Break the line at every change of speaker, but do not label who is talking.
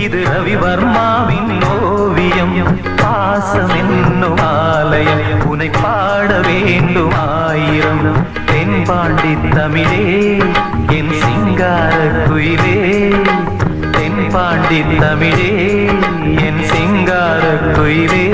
இது ரவிவர்மாவின் ஓவியம். பாசம் என்னும் ஆலயம் உனை பாட வேண்டும் ஆயிரம். தென்பாண்டி தமிழே என் சிங்கார குயிலே, தென்பாண்டி தமிழே என் சிங்கார குயிலே.